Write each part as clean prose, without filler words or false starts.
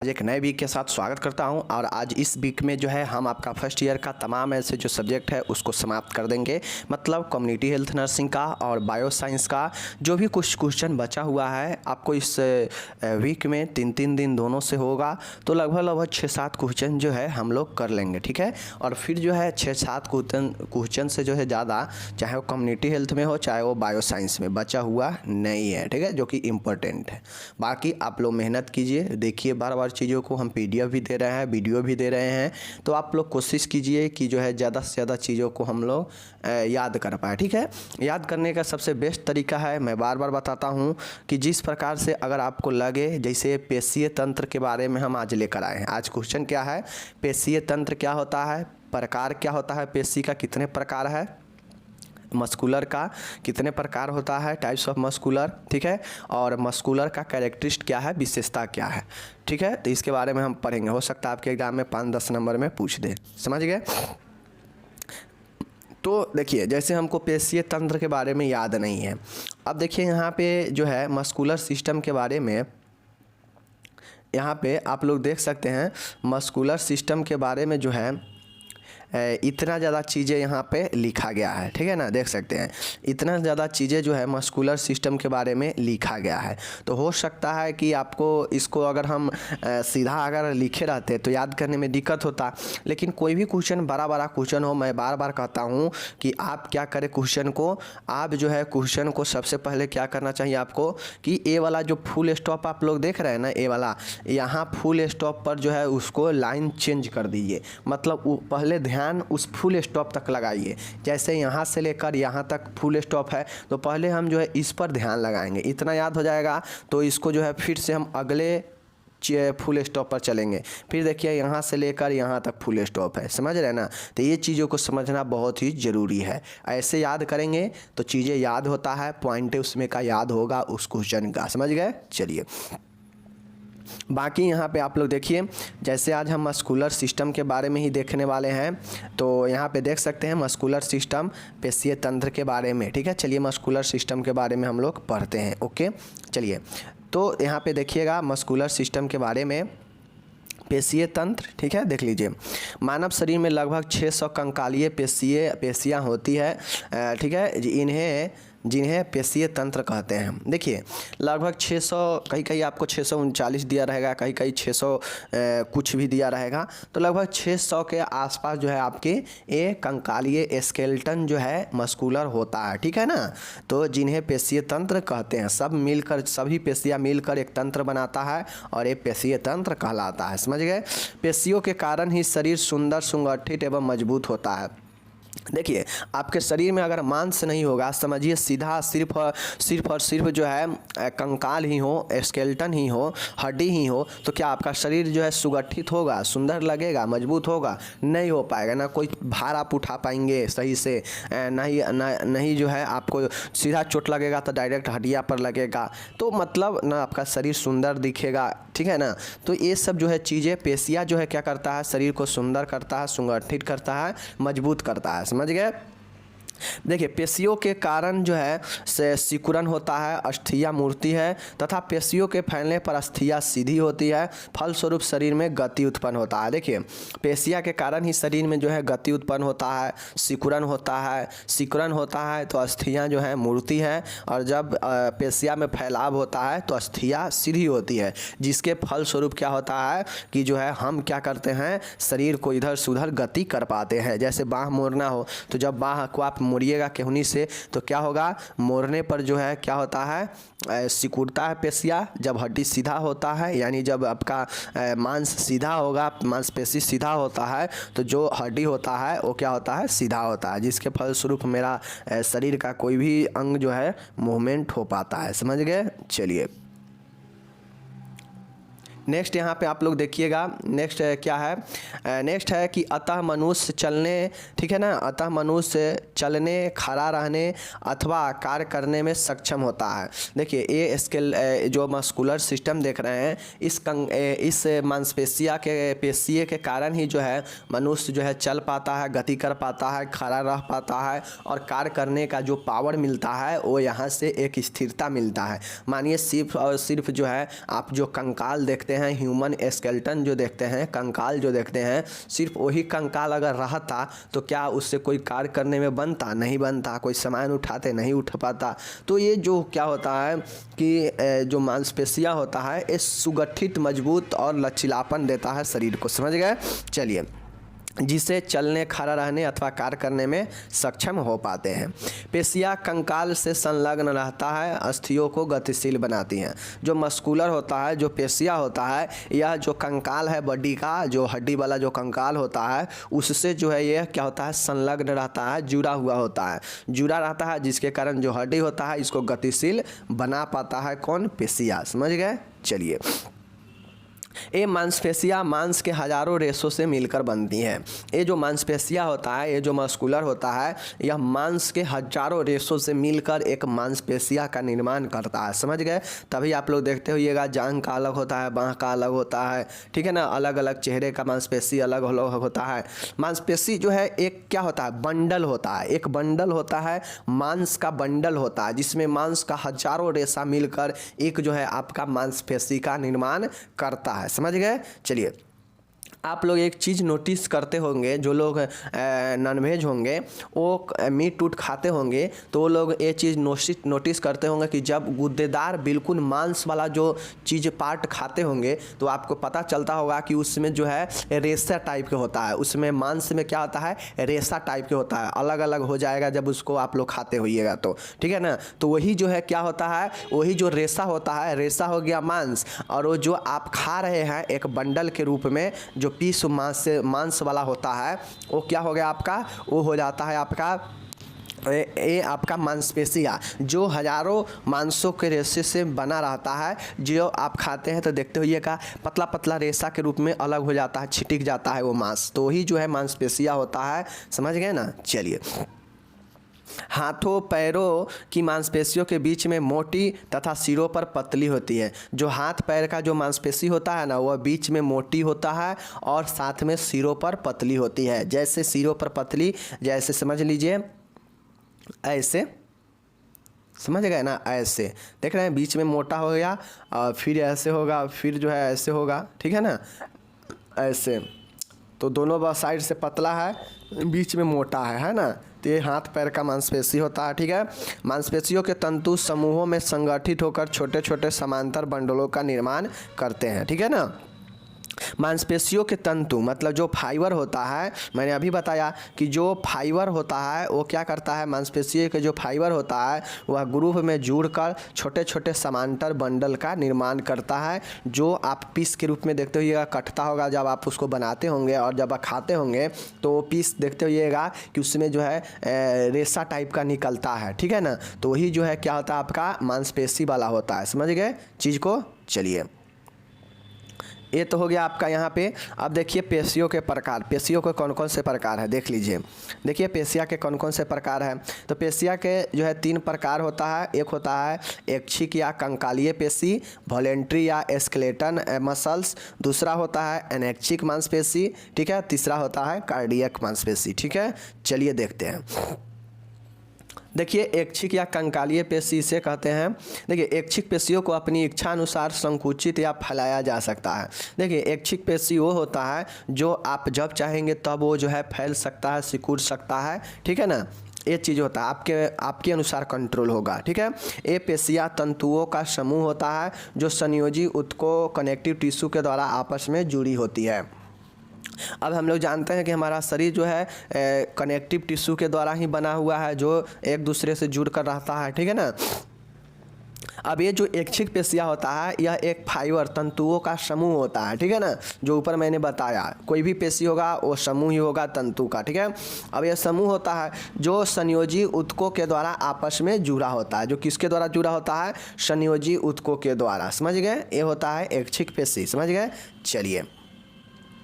आज एक नए वीक के साथ स्वागत करता हूं और आज इस वीक में जो है हम आपका फर्स्ट ईयर का तमाम ऐसे जो सब्जेक्ट है उसको समाप्त कर देंगे। मतलब कम्युनिटी हेल्थ नर्सिंग का और बायो साइंस का जो भी कुछ क्वेश्चन बचा हुआ है आपको इस वीक में तीन दिन दोनों से होगा, तो लगभग 6-7 क्वेश्चन जो है हम लोग कर लेंगे, ठीक है। और फिर जो है 6-7 क्वेश्चन से जो है ज़्यादा, चाहे वो कम्युनिटी हेल्थ में हो चाहे वो बायो साइंस में, बचा हुआ नहीं है, ठीक है, जो कि इम्पोर्टेंट है। बाकी आप लोग मेहनत कीजिए, देखिए बार बार चीज़ों को, हम पीडीएफ भी दे रहे हैं, वीडियो भी दे रहे हैं, तो आप लोग कोशिश कीजिए कि जो है ज़्यादा से ज़्यादा चीज़ों को हम लोग याद कर पाए, ठीक है। याद करने का सबसे बेस्ट तरीका है, मैं बार बार बताता हूँ कि जिस प्रकार से अगर आपको लगे, जैसे पेशीय तंत्र के बारे में हम आज लेकर आए हैं। आज क्वेश्चन क्या है, पेशीय तंत्र क्या होता है, प्रकार क्या होता है, पेशी का कितने प्रकार है, मस्कुलर का कितने प्रकार होता है, टाइप्स ऑफ मस्कुलर, ठीक है, और मस्कुलर का कैरेक्टरिस्टिक क्या है, विशेषता क्या है, ठीक है। तो इसके बारे में हम पढ़ेंगे। हो सकता है आपके एग्जाम में 5-10 नंबर में पूछ दे, समझ गए। तो देखिए, जैसे हमको पेशीय तंत्र के बारे में याद नहीं है, अब देखिए यहाँ पे जो है मस्कुलर सिस्टम के बारे में, यहाँ पे आप लोग देख सकते हैं मस्कुलर सिस्टम के बारे में जो है इतना ज़्यादा चीज़ें यहाँ पे लिखा गया है, ठीक है ना, देख सकते हैं इतना ज़्यादा चीज़ें जो है मस्कुलर सिस्टम के बारे में लिखा गया है। तो हो सकता है कि आपको इसको अगर हम सीधा अगर लिखे रहते तो याद करने में दिक्कत होता, लेकिन कोई भी क्वेश्चन बड़ा क्वेश्चन हो, मैं बार बार कहता हूँ कि आप क्या करें, क्वेश्चन को आप जो है क्वेश्चन को सबसे पहले क्या करना चाहिए आपको कि ए वाला जो फुल स्टॉप आप लोग देख रहे हैं ना, ए वाला, यहाँ फुल स्टॉप पर जो है उसको लाइन चेंज कर दीजिए, मतलब पहले ध्यान उस फुल स्टॉप तक लगाइए। जैसे यहाँ से लेकर यहाँ तक फुल स्टॉप है, तो पहले हम जो है इस पर ध्यान लगाएंगे, इतना याद हो जाएगा। तो इसको जो है फिर से हम अगले फुल स्टॉप पर चलेंगे, फिर देखिए यहाँ से लेकर यहाँ तक फुल स्टॉप है, समझ रहे हैं ना। तो ये चीज़ों को समझना बहुत ही ज़रूरी है। ऐसे याद करेंगे तो चीज़ें याद होता है, पॉइंट उसमें का याद होगा उस क्वेश्चन का, समझ गए। चलिए बाकी यहाँ पे आप लोग देखिए, जैसे आज हम मस्कुलर सिस्टम के बारे में ही देखने वाले हैं, तो यहाँ पे देख सकते हैं मस्कुलर सिस्टम पेशीय तंत्र के बारे में, ठीक है। चलिए मस्कुलर सिस्टम के बारे में हम लोग पढ़ते हैं, ओके। चलिए तो यहाँ पे देखिएगा मस्कुलर सिस्टम के बारे में, पेशीय तंत्र, ठीक है, देख लीजिए। मानव शरीर में लगभग 600 कंकालीय पेशियाँ होती है, ठीक है, जिन्हें पेशीय तंत्र कहते हैं। देखिए लगभग 600, कहीं आपको 639 दिया रहेगा, कहीं 600 कुछ भी दिया रहेगा, तो लगभग 600 के आसपास जो है आपके ये कंकालीय स्केलेटन जो है मस्कुलर होता है, ठीक है ना। तो जिन्हें पेशीय तंत्र कहते हैं, सब मिलकर, सभी पेशियाँ मिलकर एक तंत्र बनाता है और ये पेशीय तंत्र कहलाता है, समझ गए। पेशियों के कारण ही शरीर सुंदर, सुगठित एवं मजबूत होता है। देखिए आपके शरीर में अगर मांस नहीं होगा, समझिए सीधा सिर्फ और सिर्फ जो है कंकाल ही हो, स्केलेटन ही हो, हड्डी ही हो, तो क्या आपका शरीर जो है सुगठित होगा, सुंदर लगेगा, मजबूत होगा? नहीं हो पाएगा। ना कोई भार आप उठा पाएंगे सही से, नहीं जो है आपको सीधा चोट लगेगा तो डायरेक्ट हड्डियाँ पर लगेगा, तो मतलब ना आपका शरीर सुंदर दिखेगा, ठीक है ना। तो ये सब जो है चीज़ें, पेशियाँ जो है क्या करता है, शरीर को सुंदर करता है, सुगठित करता है, मजबूत करता है, समझ गए। देखिए पेशियों के कारण जो है से सिकुड़न होता है, अस्थियाँ मुड़ती है, तथा पेशियों के फैलने पर अस्थियाँ सीधी होती है, फलस्वरूप शरीर में गति उत्पन्न होता है। देखिए पेशियाँ के कारण ही शरीर में जो है गति उत्पन्न होता है, सिकुड़न होता है तो अस्थियाँ जो है मुड़ती है, और जब पेशियाँ में फैलाव होता है तो अस्थियाँ सीधी होती है, जिसके फलस्वरूप क्या होता है कि जो है हम क्या करते हैं, शरीर को इधर से उधर गति कर पाते हैं। जैसे बाँह मोड़ना हो, तो जब बाँह को आप मोड़िएगा केहनी से, तो क्या होगा, मोड़ने पर जो है क्या होता है, सिकुड़ता है पेशियाँ। जब हड्डी सीधा होता है, यानी जब आपका मांस सीधा होगा, मांसपेशी सीधा होता है, तो जो हड्डी होता है वो क्या होता है, सीधा होता है, जिसके फलस्वरूप मेरा शरीर का कोई भी अंग जो है मूवमेंट हो पाता है, समझ गए। चलिए नेक्स्ट यहाँ पे आप लोग देखिएगा, नेक्स्ट क्या है, नेक्स्ट है कि अतः मनुष्य चलने, ठीक है ना, अतः मनुष्य चलने, खड़ा रहने अथवा कार्य करने में सक्षम होता है। देखिए ये स्केल जो मस्कुलर सिस्टम देख रहे हैं, इस पेशीय के कारण ही जो है मनुष्य जो है चल पाता है, गति कर पाता है, खड़ा रह पाता है, और कार्य करने का जो पावर मिलता है वो यहाँ से एक स्थिरता मिलता है। मानिए सिर्फ और सिर्फ जो है आप जो कंकाल देखते हैं हैं, ह्यूमन स्केलेटन जो देखते हैं, कंकाल जो देखते हैं, सिर्फ वही कंकाल अगर रहता तो क्या उससे कोई कार्य करने में बनता? नहीं बनता। कोई सामान उठाते नहीं उठा पाता। तो ये जो क्या होता है कि जो मांसपेशियाँ होता है ये सुगठित, मजबूत और लचीलापन देता है शरीर को। समझ गए? चलिए, जिसे चलने, खड़ा रहने अथवा कार्य करने में सक्षम हो पाते हैं। पेशियाँ कंकाल से संलग्न रहता है, अस्थियों को गतिशील बनाती हैं। जो मस्कुलर होता है, जो पेशियाँ होता है, यह जो कंकाल है बॉडी का, जो हड्डी वाला जो कंकाल होता है, उससे जो है ये क्या होता है, संलग्न रहता है, जुड़ा हुआ होता है, जुड़ा रहता है, जिसके कारण जो हड्डी होता है इसको गतिशील बना पाता है। कौन? पेशियाँ। समझ गए? चलिए, ये मांसपेशियाँ मांस के हजारों रेशों से मिलकर बनती हैं। ये जो मांसपेशियाँ होता है, ये जो मस्कुलर होता है, यह मांस के हजारों रेशों से मिलकर एक मांसपेशियाँ का निर्माण करता है। समझ गए? तभी आप लोग देखते होइएगा जांघ का अलग होता है, बाँह का अलग होता है, ठीक है ना, अलग अलग चेहरे का मांसपेशी अलग अलग होता है। मांसपेशी जो है एक क्या होता है, बंडल होता है, एक बंडल होता है, मांस का बंडल होता है, जिसमें मांस का हजारों रेशा मिलकर एक जो है आपका मांसपेशी का निर्माण करता है। समझ गए? चलिए, आप लोग एक चीज़ नोटिस करते होंगे, जो लोग नॉनवेज होंगे, वो मीट उट खाते होंगे, तो वो लोग ये चीज़ नोटिस करते होंगे कि जब गुद्देदार बिल्कुल मांस वाला जो चीज़ पार्ट खाते होंगे तो आपको पता चलता होगा कि उसमें जो है रेशा टाइप के होता है, उसमें मांस में क्या होता है, रेशा टाइप के होता है, अलग अलग हो जाएगा जब उसको आप लोग खाते होइएगा तो, ठीक है ना। तो वही जो है क्या होता है, वही जो रेशा होता है, रेशा हो गया मांस, और वो जो आप खा रहे हैं एक बंडल के रूप में जो पीस मांस वाला होता है, वो क्या हो गया आपका, वो हो जाता है आपका ये आपका मांसपेशियाँ, जो हजारों मांसों के रेशे से बना रहता है। जो आप खाते हैं तो देखते होइएगा पतला पतला रेशा के रूप में अलग हो जाता है, छिटिक जाता है वो मांस, तो वही जो है मांसपेशियाँ होता है। समझ गए ना? चलिए, हाथों पैरों की मांसपेशियों के बीच में मोटी तथा सिरों पर पतली होती है। जो हाथ पैर का जो मांसपेशी होता है ना, वह बीच में मोटी होता है और साथ में सिरों पर पतली होती है। जैसे सिरों पर पतली, जैसे समझ लीजिए ऐसे, समझ गए ना, ऐसे देख रहे हैं, बीच में मोटा हो गया और फिर ऐसे होगा, फिर जो है ऐसे होगा, ठीक है ना, ऐसे। तो दोनों साइड से पतला है, बीच में मोटा है ना। तो ये हाथ पैर का मांसपेशी होता है, ठीक है। मांसपेशियों के तंतु समूहों में संगठित होकर छोटे छोटे समांतर बंडलों का निर्माण करते हैं, ठीक है ना। मांसपेशियों के तंतु मतलब जो फाइबर होता है, मैंने अभी बताया कि जो फाइबर होता है वो क्या करता है, मांसपेशियों के जो फाइबर होता है वह ग्रुप में जुड़कर छोटे छोटे समांतर बंडल का निर्माण करता है, जो आप पीस के रूप में देखते होइएगा, कटता होगा जब आप उसको बनाते होंगे, और जब आप खाते होंगे तो वो पीस देखते होइएगा कि उसमें जो है रेशा टाइप का निकलता है, ठीक है ना। तो वही जो है क्या होता है आपका मांसपेशी वाला होता है। समझ गए चीज़ को? चलिए, ये तो हो गया आपका यहाँ पे। अब देखिए पेशियों के प्रकार, पेशियों के कौन कौन से प्रकार है देख लीजिए। देखिए पेशिया के कौन कौन से प्रकार हैं। तो पेशिया के जो है 3 प्रकार होता है। एक होता है ऐच्छिक या कंकालीय पेशी, वॉलेंट्री या स्केलेटन मसल्स। दूसरा होता है अनैच्छिक मांसपेशी, ठीक है। तीसरा होता है कार्डियक मांसपेशी, ठीक है। चलिए देखते हैं। देखिए ऐच्छिक या कंकालीय पेशी इसे कहते हैं। देखिए ऐच्छिक पेशियों को अपनी इच्छा अनुसार संकुचित या फैलाया जा सकता है। देखिए ऐच्छिक पेशी वो होता है जो आप जब चाहेंगे तब वो जो है फैल सकता है, सिकुड़ सकता है, ठीक है ना। ये चीज़ होता है आपके अनुसार कंट्रोल होगा, ठीक है। ये पेशियाँ तंतुओं का समूह होता है जो संयोजी ऊतकों कनेक्टिव टिश्यू के द्वारा आपस में जुड़ी होती है। अब हम लोग जानते हैं कि हमारा शरीर जो है कनेक्टिव टिश्यू के द्वारा ही बना हुआ है, जो एक दूसरे से जुड़ कर रहता है, ठीक है ना। अब ये जो ऐच्छिक पेशियाँ होता है यह एक फाइबर तंतुओं का समूह होता है, ठीक है ना। जो ऊपर मैंने बताया कोई भी पेशी होगा वो समूह ही होगा तंतु का, ठीक है। अब यह समूह होता है जो संयोजी ऊतकों के द्वारा आपस में जुड़ा होता है। जो किसके द्वारा जुड़ा होता है? संयोजी ऊतकों के द्वारा। समझ गए? ये होता है ऐच्छिक पेशी। समझ गए? चलिए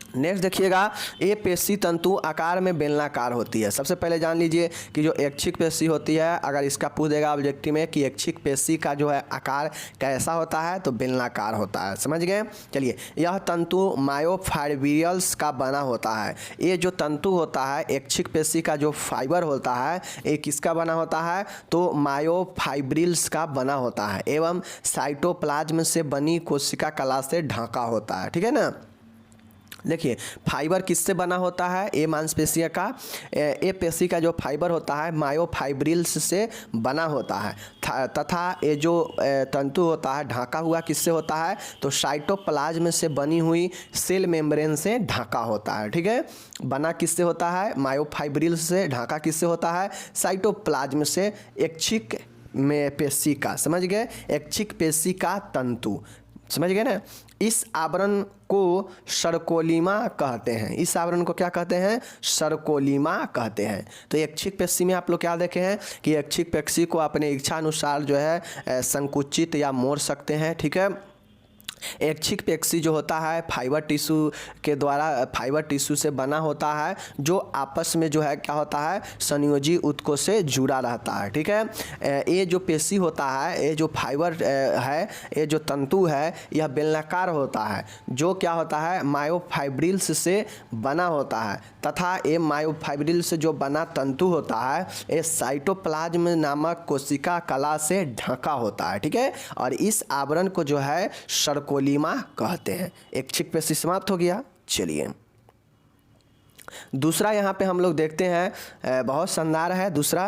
नेक्स्ट देखिएगा, ये पेशी तंतु आकार में बेलनाकार होती है। सबसे पहले जान लीजिए कि जो ऐच्छिक पेशी होती है, अगर इसका पूछ देगा ऑब्जेक्टिव में कि ऐच्छिक पेशी का जो है आकार कैसा होता है, तो बेलनाकार होता है। समझ गए। चलिए, यह तंतु मायोफाइब्रिल्स का बना होता है। ये जो तंतु होता है ऐच्छिक पेशी का जो फाइबर होता है, ये किसका बना होता है, तो मायोफाइब्रिल्स का बना होता है एवं साइटोप्लाज्म से बनी कोशिका कला से ढका होता है। ठीक है ना। देखिए, फाइबर किससे बना होता है, ये मांसपेशियों का, ये पेशी का जो फाइबर होता है मायोफाइब्रिल्स से बना होता है तथा ये जो तंतु होता है ढका हुआ किससे होता है, तो साइटोप्लाज्म से बनी हुई सेल मेम्ब्रेन से ढका होता है। ठीक है, बना किससे होता है, मायोफाइब्रिल्स से, ढका किससे होता है, साइटोप्लाज्म से। ऐच्छिक में पेशी का, समझ गए, ऐच्छिक पेशी का तंतु, समझ गए ना। इस आवरण को सर्कोलीमा कहते हैं। इस आवरण को क्या कहते हैं, सर्कोलीमा कहते हैं। तो ऐच्छिक पेशी में आप लोग क्या देखे हैं कि ऐच्छिक पेशी को अपने इच्छा अनुसार जो है संकुचित या मोड़ सकते हैं। ठीक है, ऐच्छिक पेशी जो होता है फाइबर टिश्यू के द्वारा, फाइबर टिश्यू से बना होता है जो आपस में जो है क्या होता है, संयोजी ऊतकों से जुड़ा रहता है। ठीक है, ये जो पेशी होता है, ये जो फाइबर है, ये जो तंतु है, यह बेलनाकार होता है जो क्या होता है, मायोफाइब्रिल्स से बना होता है तथा ये मायोफाइब्रिल्स से जो बना तंतु होता है ये साइटोप्लाज्म नामक कोशिका कला से ढका होता है। ठीक है, और इस आवरण को जो है सर्कोलीमा कहते हैं। ऐच्छिक पेशी समाप्त हो गया। चलिए, दूसरा यहाँ पे हम लोग देखते हैं, बहुत शानदार है दूसरा,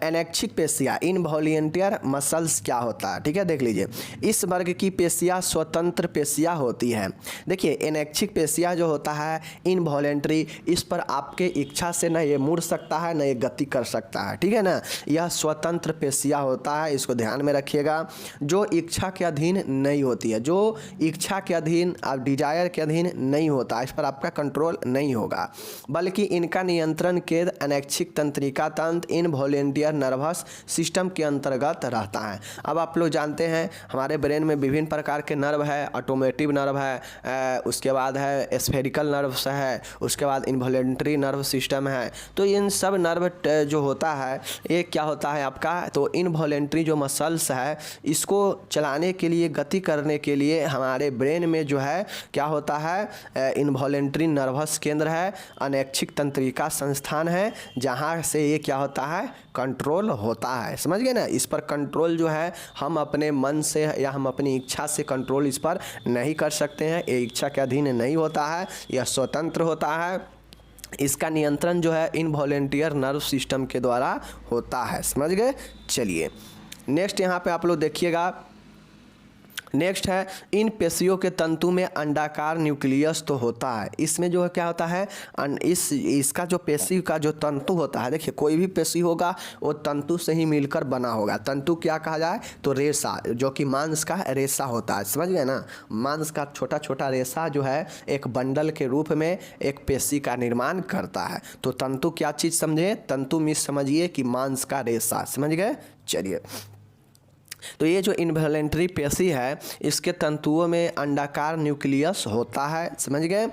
अनैच्छिक पेशियाँ, इनवॉलंटियर मसल्स क्या होता है। ठीक है, देख लीजिए, इस वर्ग की पेशियाँ स्वतंत्र पेशियाँ होती हैं। देखिए, अनैच्छिक पेशियाँ जो होता है इनवॉलंटरी, इस पर आपके इच्छा से न ये मुड़ सकता है न ये गति कर सकता है। ठीक है ना, यह स्वतंत्र पेशियाँ होता है, इसको ध्यान में रखिएगा। जो इच्छा के अधीन नहीं होती है, जो इच्छा के अधीन, आप डिजायर के अधीन नहीं होता, इस पर आपका कंट्रोल नहीं होगा, बल्कि इनका नियंत्रण केंद्र अनैच्छिक तंत्रिका तंत्र इनवॉलंटियर नर्वस सिस्टम के अंतर्गत रहता है। अब आप लोग जानते हैं हमारे ब्रेन में विभिन्न प्रकार के नर्व है, ऑटोमेटिव नर्व है, उसके बाद है स्फेरिकल नर्व्स है, उसके बाद इनवॉलंटरी नर्व सिस्टम है। तो इन सब नर्व जो होता है ये क्या होता है आपका, तो इनवॉलंटरी जो मसल्स है इसको चलाने के लिए, गति करने के लिए हमारे ब्रेन में जो है क्या होता है, इनवॉलंटरी नर्वस केंद्र है, अनैच्छिक तंत्रिका संस्थान है, जहाँ से ये क्या होता है, कंट्रोल होता है। समझ गए ना। इस पर कंट्रोल जो है हम अपने मन से या हम अपनी इच्छा से कंट्रोल इस पर नहीं कर सकते हैं, ये इच्छा के अधीन नहीं होता है, यह स्वतंत्र होता है। इसका नियंत्रण जो है इनवॉलंटियर नर्व सिस्टम के द्वारा होता है। समझ गए। चलिए, नेक्स्ट यहाँ पे आप लोग देखिएगा, नेक्स्ट है, इन पेशियों के तंतु में अंडाकार न्यूक्लियस तो होता है। इसमें जो है क्या होता है, इसका जो पेशी का जो तंतु होता है, देखिए कोई भी पेशी होगा वो तंतु से ही मिलकर बना होगा। तंतु क्या कहा जाए, तो रेशा, जो कि मांस का रेशा होता है। समझ गए ना, मांस का छोटा छोटा रेशा जो है एक बंडल के रूप में एक पेशी का निर्माण करता है। तो तंतु क्या चीज़ समझे, तंतु में समझिए कि मांस का रेशा। समझ गए। चलिए, तो ये जो इनवॉलंटरी पेशी है इसके तंतुओं में अंडाकार न्यूक्लियस होता है। समझ गए।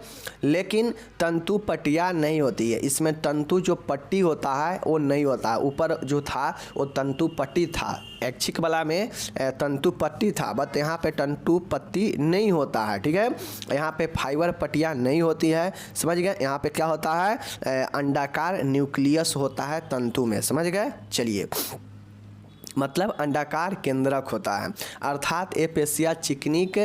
लेकिन तंतु पट्टियाँ नहीं होती है, इसमें तंतु जो पट्टी होता है वो नहीं होता है। ऊपर जो था वो तंतु पट्टी था, ऐच्छिक वाला में तंतु पट्टी था, बट यहाँ पे तंतु पट्टी नहीं होता है। ठीक है, यहाँ पे फाइबर पट्टियाँ नहीं होती है। समझ गए। यहाँ पे क्या होता है, अंडाकार न्यूक्लियस होता है तंतु में। समझ गए। चलिए, मतलब अंडाकार केंद्रक होता है, अर्थात ये पेशियाँ चिकनिक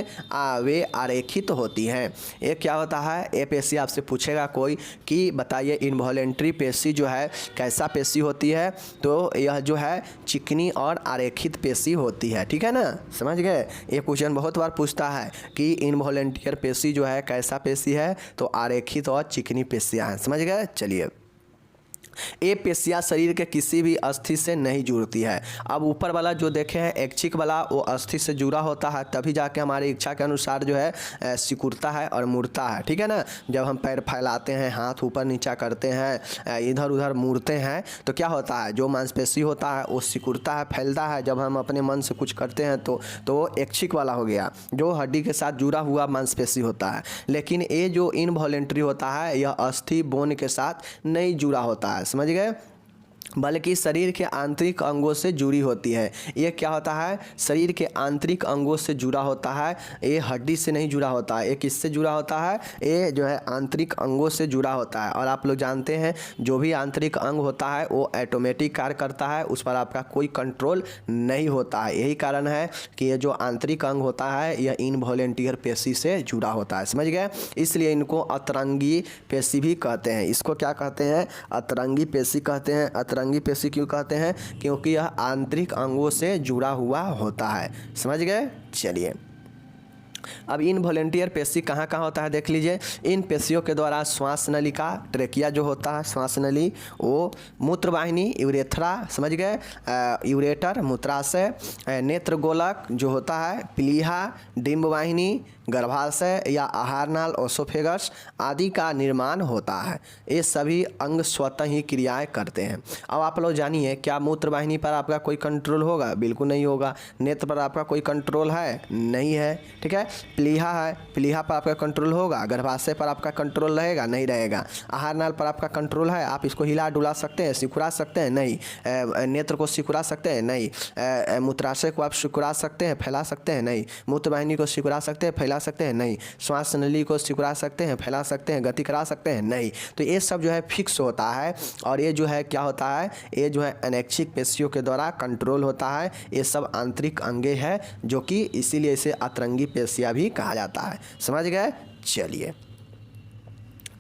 वे आरेखित होती हैं। ये क्या होता है, ये पेशी आपसे पूछेगा कोई कि बताइए इनवॉलंटरी पेशी जो है कैसा पेशी होती है, तो यह जो है चिकनी और आरेखित पेशी होती है। ठीक है ना, समझ गए। ये क्वेश्चन बहुत बार पूछता है कि इनवॉलंटियर पेशी जो है कैसा पेशी है, तो आरेखित और चिकनी पेशियाँ हैं। समझ गए। चलिए, ये पेशियाँ शरीर के किसी भी अस्थि से नहीं जुड़ती है। अब ऊपर वाला जो देखे हैं ऐच्छिक वाला, वो अस्थि से जुड़ा होता है, तभी जाके हमारी इच्छा के अनुसार जो है सिकुड़ता है और मुड़ता है, ठीक है ना। जब हम पैर फैलाते हैं, हाथ ऊपर नीचा करते हैं, इधर उधर मुड़ते हैं, तो क्या होता है, जो मांसपेशी होता है वो सिकुड़ता है, फैलता है। जब हम अपने मन से कुछ करते हैं तो ऐच्छिक वाला हो गया, जो हड्डी के साथ जुड़ा हुआ मांसपेशी होता है। लेकिन ये जो इनवॉलेंट्री होता है, यह अस्थि बोन के साथ नहीं जुड़ा होता है, समझ गए, बल्कि शरीर के आंतरिक अंगों से जुड़ी होती है। ये क्या होता है, शरीर के आंतरिक अंगों से जुड़ा होता है, ये हड्डी से नहीं जुड़ा होता है। ये किससे जुड़ा होता है, ये जो है आंतरिक अंगों से जुड़ा होता है। और आप लोग जानते हैं जो भी आंतरिक अंग होता है वो ऑटोमेटिक कार्य करता है, उस पर आपका कोई कंट्रोल नहीं होता है। यही कारण है कि ये जो आंतरिक अंग होता है यह इनवॉलेंटियर पेशी से जुड़ा होता है, समझ गए। इसलिए इनको अतरंगी पेशी भी कहते हैं। इसको क्या कहते हैं, अतरंगी पेशी कहते हैं। अतरंगी पेशी क्यों कहते हैं, क्योंकि यह आंतरिक अंगों से जुड़ा हुआ होता है, समझ गए। चलिए, अब इनवॉलेंटियर पेशी कहाँ कहाँ होता है देख लीजिए। इन पेशियों के द्वारा श्वास नलिका, ट्रेकिया जो होता है श्वास नली, वो मूत्रवाहिनी, यूरेथ्रा, समझ गए, यूरेटर मूत्राशय, नेत्र गोलक जो होता है, प्लीहा, डिंब वाहिनी, गर्भाशय या आहार नाल, ओसोफेगस आदि का निर्माण होता है। ये सभी अंग स्वतः ही क्रियाएं करते हैं। अब आप लोग जानिए, क्या मूत्रवाहिनी पर आपका कोई कंट्रोल होगा, बिल्कुल नहीं होगा। नेत्र पर आपका कोई कंट्रोल है, नहीं है, ठीक है। प्लीहा है, प्लीहा पर आपका कंट्रोल होगा। गर्भाशय पर आपका कंट्रोल रहेगा, नहीं रहेगा। आहार नाल पर आपका कंट्रोल है, आप इसको हिला डुला सकते हैं, सिकुड़ा सकते हैं, नहीं। नेत्र को सिकुड़ा सकते हैं, नहीं। मूत्राशय को आप सिकुड़ा सकते हैं, फैला सकते हैं, नहीं। मूत्रवाहिनी को सिकुड़ा सकते हैं, फैला सकते हैं, नहीं। श्वास नली को सिकुड़ा सकते हैं, फैला सकते हैं, गति करा सकते हैं, नहीं। तो ये सब जो है फिक्स होता है, और ये जो है क्या होता है, ये जो है अनैच्छिक पेशियों के द्वारा कंट्रोल होता है। ये सब आंतरिक अंगे हैं, जो कि इसीलिए इसे अतरंगी पेशियाँ भी कहा जाता है, समझ गए। चलिए,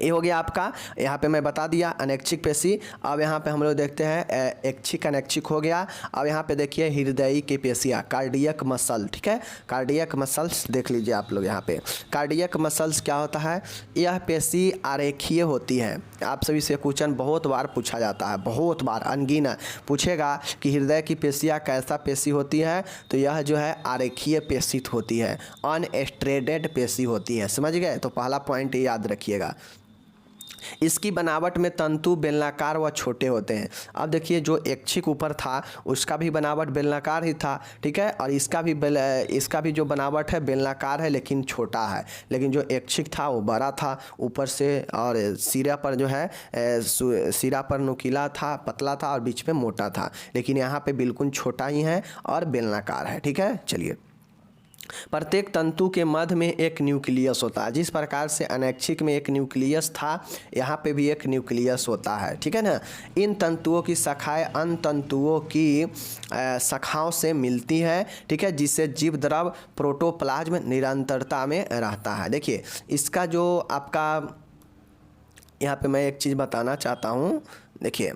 ये हो गया आपका, यहाँ पे मैं बता दिया अनैच्छिक पेशी। अब यहाँ पे हम लोग देखते हैं ऐच्छिक अनैच्छिक हो गया। अब यहाँ पे देखिए हृदय की पेशियाँ, कार्डियक मसल, ठीक है। कार्डियक मसल्स देख लीजिए आप लोग यहाँ पे। कार्डियक मसल्स क्या होता है, यह पेशी आरेखीय होती है। आप सभी से क्वेश्चन बहुत बार पूछा जाता है, बहुत बार, अनगिनत पूछेगा कि हृदय की पेशियाँ कैसा पेशी होती है, तो यह जो है आरेखीय पेशित होती है, अनस्ट्रेडेड पेशी होती है, समझ गए। तो पहला पॉइंट ये याद रखिएगा। इसकी बनावट में तंतु बेलनाकार व छोटे होते हैं। अब देखिए, जो ऐच्छिक ऊपर था उसका भी बनावट बेलनाकार ही था, ठीक है, और इसका भी जो बनावट है बेलनाकार है लेकिन छोटा है। लेकिन जो ऐच्छिक था वो बड़ा था ऊपर से, और सिरा पर जो है सिरा पर नुकीला था, पतला था, और बीच में मोटा था। लेकिन यहाँ पे बिल्कुल छोटा ही है और बेलनाकार है, ठीक है। चलिए, प्रत्येक तंतु के मध्य में एक न्यूक्लियस होता है। जिस प्रकार से अनैच्छिक में एक न्यूक्लियस था, यहाँ पे भी एक न्यूक्लियस होता है, ठीक है ना। इन तंतुओं की शाखाएं अन्य तंतुओं की शाखाओं से मिलती है, ठीक है, जिससे जीव द्रव प्रोटोप्लाज्म निरंतरता में रहता है। देखिए, इसका जो आपका यहाँ पे मैं एक चीज़ बताना चाहता हूँ। देखिए,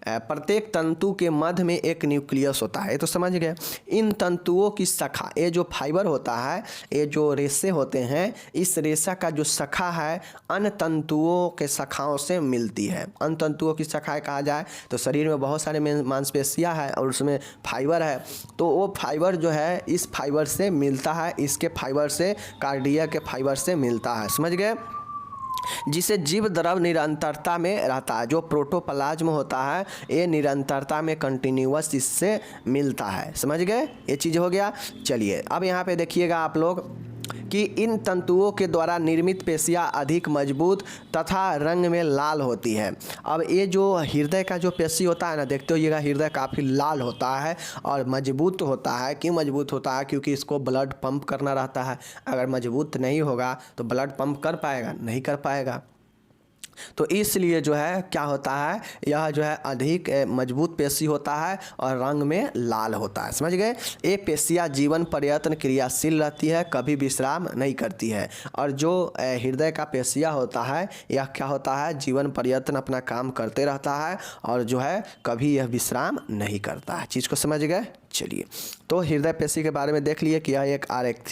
प्रत्येक तंतु के मध्य में एक न्यूक्लियस होता है, ये तो समझ गए। इन तंतुओं की शाखा, ये जो फाइबर होता है, ये जो रेशे होते हैं, इस रेशा का जो शाखा है अन्य तंतुओं के शाखाओं से मिलती है। अन्य तंतुओं की शाखाएं कहा जाए तो शरीर में बहुत सारे मांसपेशियां हैं और उसमें फाइबर है, तो वो फाइबर जो है इस फाइबर से मिलता है, इसके फाइबर से, कार्डिया के फाइबर से मिलता है, समझ गए, जिसे जीव द्रव निरंतरता में रहता है। जो प्रोटोप्लाज्म होता है ये निरंतरता में कंटिन्यूअस इससे मिलता है, समझ गए, ये चीज़ हो गया। चलिए, अब यहाँ पे देखिएगा आप लोग कि इन तंतुओं के द्वारा निर्मित पेशियाँ अधिक मजबूत तथा रंग में लाल होती है। अब ये जो हृदय का जो पेशी होता है ना, देखते होइएगा हृदय काफ़ी लाल होता है और मजबूत होता है। क्यों मजबूत होता है? क्योंकि इसको ब्लड पंप करना रहता है। अगर मजबूत नहीं होगा तो ब्लड पंप कर पाएगा? नहीं कर पाएगा। तो इसलिए जो है क्या होता है, यह जो है अधिक मजबूत पेशी होता है और रंग में लाल होता है, समझ गए। ये पेशियाँ जीवन पर्यंत क्रियाशील रहती है, कभी विश्राम नहीं करती है। और जो हृदय का पेशियाँ होता है यह क्या होता है, जीवन पर्यंत अपना काम करते रहता है और जो है कभी यह विश्राम नहीं करता है। चीज़ को समझ गए। चलिए, तो हृदय पेशी के बारे में देख लिए कि यह एक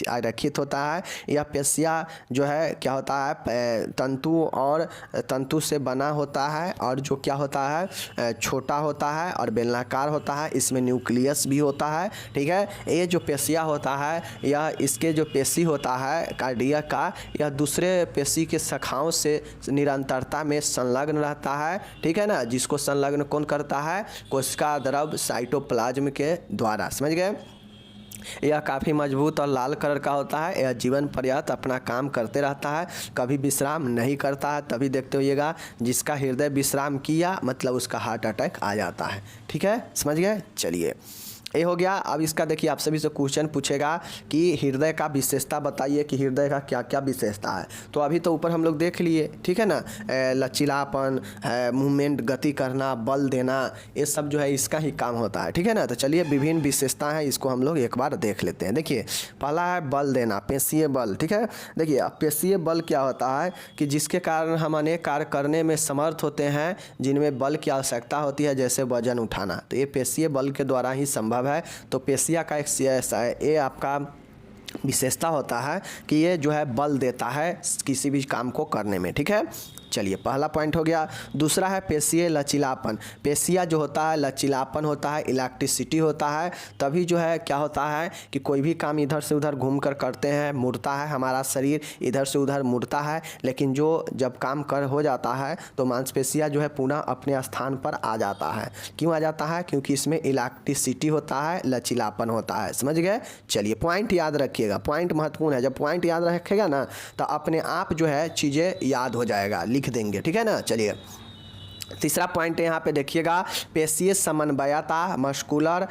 आरेखित होता है। यह पेशियाँ जो है क्या होता है, तंतु और तंतु से बना होता है और जो क्या होता है, छोटा होता है और बेलनाकार होता है। इसमें न्यूक्लियस भी होता है। ठीक है, ये जो पेशियाँ होता है, यह इसके जो पेशी होता है कार्डियक का, यह दूसरे पेशी के शाखाओं से निरंतरता में संलग्न रहता है। ठीक है ना, जिसको संलग्न कौन करता है, कोशिका द्रव साइटोप्लाज्म के द्वारा। समझ गए। यह काफ़ी मजबूत और लाल कलर का होता है। यह जीवन पर्यंत अपना काम करते रहता है, कभी विश्राम नहीं करता है। तभी देखते होइएगा जिसका हृदय विश्राम किया मतलब उसका हार्ट अटैक आ जाता है। ठीक है, समझ गए। चलिए, ये हो गया। अब इसका देखिए आप सभी से क्वेश्चन पूछेगा कि हृदय का विशेषता बताइए कि हृदय का क्या क्या विशेषता है। तो अभी तो ऊपर हम लोग देख लिए, ठीक है ना, लचीलापन, मूवमेंट, गति करना, बल देना, ये सब जो है इसका ही काम होता है। ठीक है ना, तो चलिए विभिन्न विशेषताएं हैं, इसको हम लोग एक बार देख लेते हैं। देखिए पहला है बल देना, पेशीय बल। ठीक है, देखिए अब पेशीय बल क्या होता है कि जिसके कारण हम अनेक कार्य करने में समर्थ होते हैं जिनमें बल की आवश्यकता होती है, जैसे वजन उठाना। तो ये पेशीय बल के द्वारा ही संभव है। तो पेशिया का एक ये आपका विशेषता होता है कि ये जो है बल देता है किसी भी काम को करने में। ठीक है, चलिए पहला पॉइंट हो गया। दूसरा है पेशीय लचीलापन। पेशिया जो होता है लचीलापन होता है, इलास्टिसिटी होता है। तभी जो है क्या होता है कि कोई भी काम इधर से उधर घूम कर करते हैं, मुड़ता है, हमारा शरीर इधर से उधर मुड़ता है। लेकिन जो जब काम कर हो जाता है तो मांसपेशियाँ जो है पुनः अपने स्थान पर आ जाता है। क्यों आ जाता है? क्योंकि इसमें इलास्टिसिटी होता है, लचीलापन होता है। समझ गए। चलिए पॉइंट याद रखिएगा, पॉइंट महत्वपूर्ण है। जब पॉइंट याद रखेगा ना तो अपने आप जो है चीज़ें याद हो जाएगा, लिख देंगे। ठीक है ना। चलिए तीसरा पॉइंट यहाँ पे देखिएगा, पेशीय समन्वयता, मस्कुलर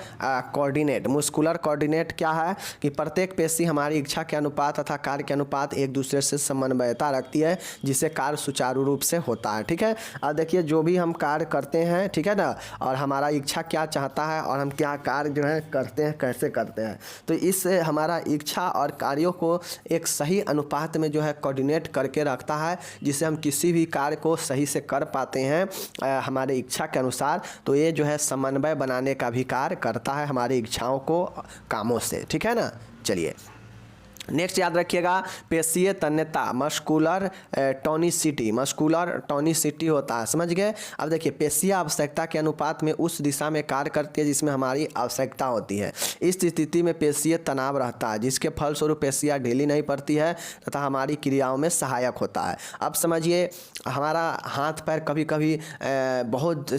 कोऑर्डिनेट। मस्कुलर कोऑर्डिनेट क्या है कि प्रत्येक पेशी हमारी इच्छा के अनुपात तथा कार्य के अनुपात एक दूसरे से समन्वयता रखती है, जिससे कार्य सुचारू रूप से होता है। ठीक है, और देखिए जो भी हम कार्य करते हैं, ठीक है ना, और हमारा इच्छा क्या चाहता है और हम क्या कार्य जो है करते हैं, कैसे करते हैं, तो इससे हमारा इच्छा और कार्यों को एक सही अनुपात में जो है कोऑर्डिनेट करके रखता है, जिससे हम किसी भी कार्य को सही से कर पाते हैं हमारे इच्छा के अनुसार। तो ये जो है समन्वय बनाने का भी कार्य करता है हमारी इच्छाओं को कामों से। ठीक है ना। चलिए नेक्स्ट याद रखिएगा, पेशीय तन्यता, मस्कुलर टोनिसिटी। मस्कुलर टोनिसिटी होता है। समझ गए। अब देखिए पेशीय आवश्यकता के अनुपात में उस दिशा में कार्य करती है जिसमें हमारी आवश्यकता होती है। इस स्थिति में पेशीय तनाव रहता है, जिसके फलस्वरूप पेशियाँ ढीली नहीं पड़ती है तथा हमारी क्रियाओं में सहायक होता है। अब समझिए हमारा हाथ पैर कभी कभी बहुत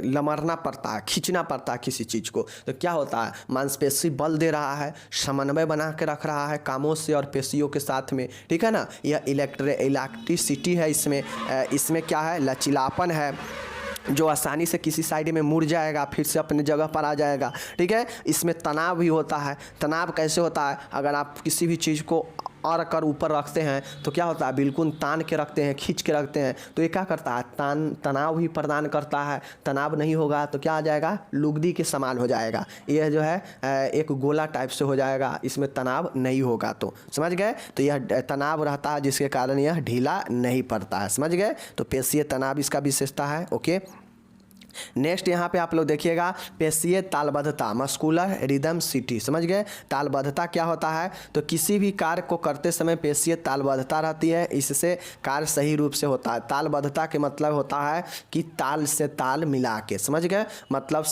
लमरना पड़ता है, खींचना पड़ता है किसी चीज़ को, तो क्या होता है, मांसपेशी बल दे रहा है, समन्वय बना के रख रहा है कामों से और पेशियों के साथ में। ठीक है ना। यह इलेक्ट्रिसिटी है इसमें क्या है, लचीलापन है, जो आसानी से किसी साइड में मुड़ जाएगा फिर से अपने जगह पर आ जाएगा। ठीक है, इसमें तनाव भी होता है। तनाव कैसे होता है, अगर आप किसी भी चीज़ को और कर ऊपर रखते हैं तो क्या होता है, बिल्कुल तान के रखते हैं, खींच के रखते हैं, तो ये क्या करता है, तनाव भी प्रदान करता है। तनाव नहीं होगा तो क्या आ जाएगा, लुगदी के समान हो जाएगा, यह जो है एक गोला टाइप से हो जाएगा, इसमें तनाव नहीं होगा। तो समझ गए। तो यह तनाव रहता है जिसके कारण यह ढीला नहीं पड़ता है। समझ गए। तो पेशीय तनाव इसका विशेषता है। ओके, नेक्स्ट यहाँ पे आप लोग देखिएगा, पेशीय तालबद्धता, मस्कुलर रिदमसिटी। समझ गए। तालबद्धता क्या होता है, तो किसी भी कार्य को करते समय पेशीय तालबद्धता रहती है, इससे कार्य सही रूप से होता है। तालबद्धता के मतलब होता है कि ताल से ताल मिला के, समझ गए, मतलब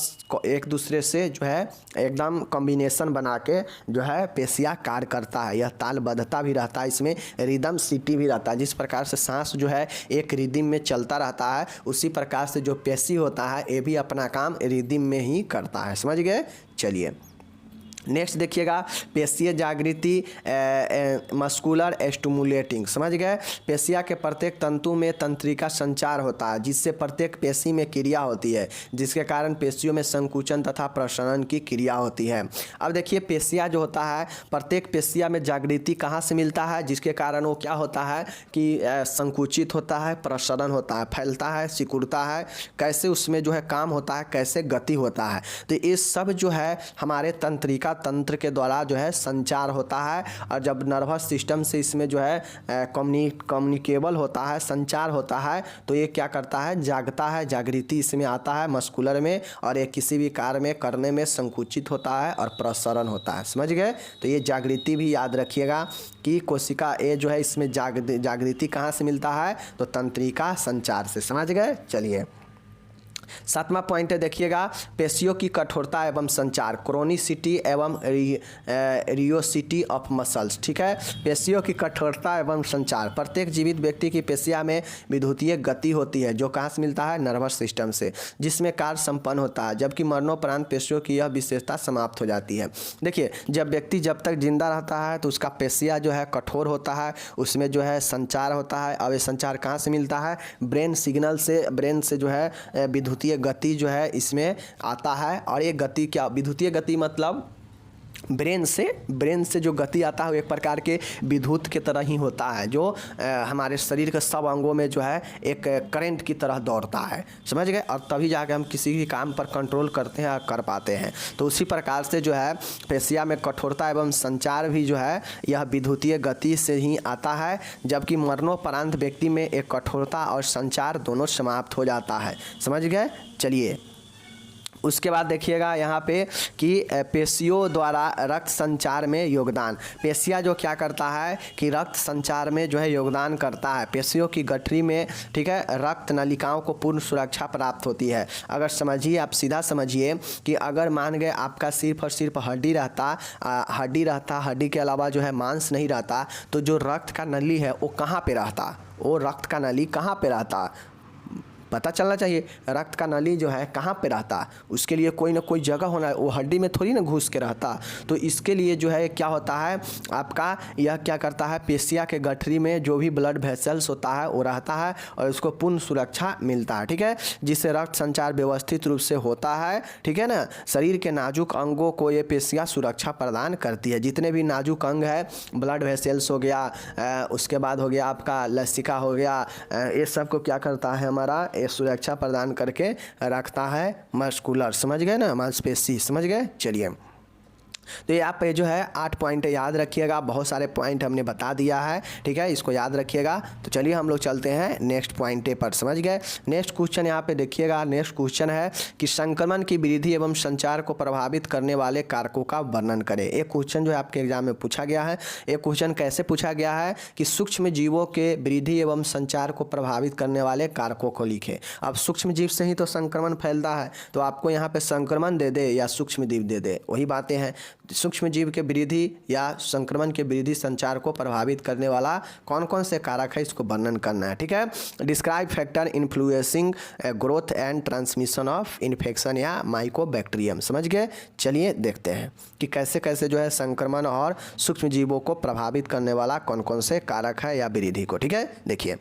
एक दूसरे से जो है एकदम कॉम्बिनेशन बना के जो है पेशिया कार्य करता है। यह तालबद्धता भी रहता है, इसमें रिदमसिटी भी रहता है। जिस प्रकार से सांस जो है एक रिदम में चलता रहता है, उसी प्रकार से जो पेशी होता है ये भी अपना काम रिदम में ही करता है। समझ गए। चलिए नेक्स्ट देखिएगा, पेशीय जागृति, मस्कुलर स्टिमुलेटिंग। समझ गए। पेशिया के प्रत्येक तंतु में तंत्रिका संचार होता है, जिससे प्रत्येक पेशी में क्रिया होती है, जिसके कारण पेशियों में संकुचन तथा प्रसरण की क्रिया होती है। अब देखिए पेशिया जो होता है, प्रत्येक पेशिया में जागृति कहाँ से मिलता है, जिसके कारण वो क्या होता है कि संकुचित होता है, प्रसरण होता है, फैलता है, सिकुड़ता है, कैसे उसमें जो है काम होता है, कैसे गति होता है। तो ये सब जो है हमारे तंत्रिका कोशिका तंत्र के द्वारा जो है संचार होता है, और जब नर्वस सिस्टम से इसमें जो है कम्युनिकेबल होता है, संचार होता है, तो ये क्या करता है, जागता है, जागृति इसमें आता है मस्कुलर में, और ये किसी भी कार्य में करने में संकुचित होता है और प्रसरण होता है। समझ गए? तो ये जागृति भी याद रखिएगा कि कोशिका ए जो है इसमें जागृति कहाँ से मिलता है, तो तंत्रिका संचार से। समझ गए? चलिए 7वां पॉइंट है, देखिएगा, पेशियों की कठोरता एवं संचार, क्रोनिसिटी एवं रियोसिटी ऑफ मसल्स। ठीक है, पेशियों की कठोरता एवं संचार, प्रत्येक जीवित व्यक्ति की पेशिया में विद्युतीय गति होती है जो कहाँ से मिलता है, नर्वस सिस्टम से, जिसमें कार्य संपन्न होता है, जबकि मरणोपरांत पेशियों की यह विशेषता समाप्त हो जाती है। देखिए, जब व्यक्ति जब तक जिंदा रहता है तो उसका पेशिया जो है कठोर होता है, उसमें जो है संचार होता है, और ये संचार कहाँ से मिलता है, ब्रेन सिग्नल से, ब्रेन से जो है विद्युतीय गति जो है इसमें आता है। और ये गति क्या, विद्युतीय गति मतलब ब्रेन से जो गति आता है वो एक प्रकार के विद्युत की तरह ही होता है, जो हमारे शरीर के सब अंगों में जो है एक करंट की तरह दौड़ता है। समझ गए? और तभी जाके हम किसी भी काम पर कंट्रोल करते हैं और कर पाते हैं। तो उसी प्रकार से जो है पेशिया में कठोरता एवं संचार भी जो है यह विद्युतीय गति से ही आता है, जबकि मरणोपरांत व्यक्ति में एक कठोरता और संचार दोनों समाप्त हो जाता है। समझ गए? चलिए उसके बाद देखिएगा यहाँ पे कि पेशियों द्वारा रक्त संचार में योगदान। पेशिया जो क्या करता है कि रक्त संचार में जो है योगदान करता है। पेशियों की गठरी में, ठीक है, रक्त नलिकाओं को पूर्ण सुरक्षा प्राप्त होती है। अगर समझिए, आप सीधा समझिए कि अगर मान गए आपका सिर्फ और सिर्फ हड्डी रहता, हड्डी के अलावा जो है मांस नहीं रहता, तो जो रक्त का नली है वो कहाँ पे रहता, वो रक्त का नली कहाँ पे रहता, पता चलना चाहिए। रक्त का नली जो है कहाँ पे रहता, उसके लिए कोई ना कोई जगह होना है, वो हड्डी में थोड़ी ना घुस के रहता। तो इसके लिए जो है क्या होता है, आपका यह क्या करता है, पेशिया के गठरी में जो भी ब्लड वेसल्स होता है वो रहता है और उसको पूर्ण सुरक्षा मिलता है। ठीक है, जिससे रक्त संचार व्यवस्थित रूप से होता है। ठीक है ना, शरीर के नाजुक अंगों को ये पेशियाँ सुरक्षा प्रदान करती है। जितने भी नाजुक अंग है, ब्लड वेसल्स हो गया, उसके बाद हो गया आपका लसिका हो गया, ये सब को क्या करता है, हमारा सुरक्षा प्रदान करके रखता है मस्कुलर। समझ गए ना, मांसपेशी। समझ गए? चलिए, तो ये आप पे जो है 8 पॉइंट याद रखिएगा। बहुत सारे पॉइंट हमने बता दिया है, ठीक है, इसको याद रखिएगा। तो चलिए हम लोग चलते हैं नेक्स्ट पॉइंट पर। समझ गए? नेक्स्ट क्वेश्चन यहाँ पे देखिएगा। नेक्स्ट क्वेश्चन है कि संक्रमण की वृद्धि एवं संचार को प्रभावित करने वाले कारकों का वर्णन करें। एक क्वेश्चन जो है आपके एग्जाम में पूछा गया है। एक क्वेश्चन कैसे पूछा गया है कि सूक्ष्म जीवों के वृद्धि एवं संचार को प्रभावित करने वाले कारकों को लिखे। अब सूक्ष्म जीव से ही तो संक्रमण फैलता है, तो आपको यहाँ पे संक्रमण दे दे या सूक्ष्म जीव दे दे, वही बातें हैं। सूक्ष्म जीव के वृद्धि या संक्रमण के वृद्धि संचार को प्रभावित करने वाला कौन कौन से कारक है, इसको वर्णन करना है। ठीक है, describe factor influencing growth and transmission of infection या माइकोबैक्टीरियम। समझ गए? चलिए देखते हैं कि कैसे कैसे जो है संक्रमण और सूक्ष्म जीवों को प्रभावित करने वाला कौन कौन से कारक है या वृद्धि को। ठीक है, देखिए,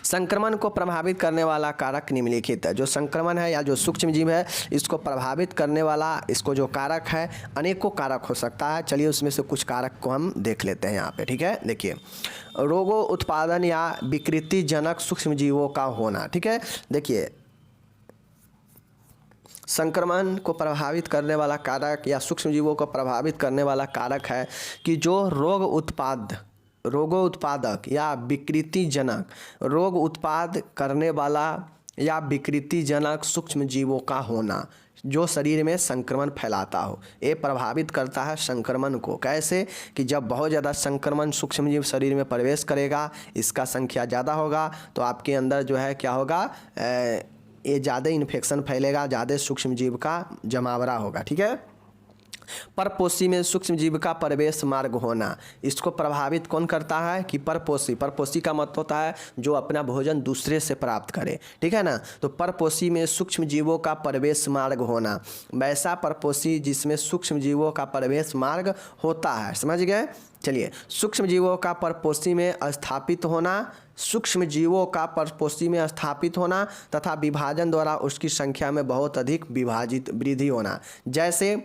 संक्रमण को प्रभावित करने वाला कारक निम्नलिखित है। जो संक्रमण है या जो सूक्ष्म जीव है, इसको प्रभावित करने वाला, इसको जो कारक है, अनेकों कारक हो सकता है। चलिए उसमें से कुछ कारक को हम देख लेते हैं यहाँ पे। ठीक है, देखिए, रोगों उत्पादन या विकृतिजनक सूक्ष्म जीवों का होना। ठीक है, देखिए, संक्रमण को प्रभावित करने वाला कारक या सूक्ष्म जीवों को प्रभावित करने वाला कारक है कि जो रोगों उत्पादक या विकृतिजनक, रोग उत्पाद करने वाला या विकृतिजनक सूक्ष्म जीवों का होना, जो शरीर में संक्रमण फैलाता हो, ये प्रभावित करता है संक्रमण को। कैसे कि जब बहुत ज़्यादा संक्रमण सूक्ष्म जीव शरीर में प्रवेश करेगा, इसका संख्या ज़्यादा होगा, तो आपके अंदर जो है क्या होगा, ये ज़्यादा इन्फेक्शन फैलेगा, ज़्यादा सूक्ष्म जीव का जमावड़ा होगा। ठीक है, परपोषी में सूक्ष्म जीव का प्रवेश मार्ग होना, इसको प्रभावित कौन करता है कि परपोषी का मतलब होता है जो अपना भोजन दूसरे से प्राप्त करे। ठीक है ना, तो परपोषी में सूक्ष्म जीवों का प्रवेश मार्ग होना, वैसा परपोषी जिसमें सूक्ष्म जीवों का प्रवेश मार्ग होता है। समझ गए? चलिए, सूक्ष्म जीवों का परपोषी में स्थापित होना, सूक्ष्म जीवों का परपोषी में स्थापित होना तथा विभाजन द्वारा उसकी संख्या में बहुत अधिक विभाजित वृद्धि होना। जैसे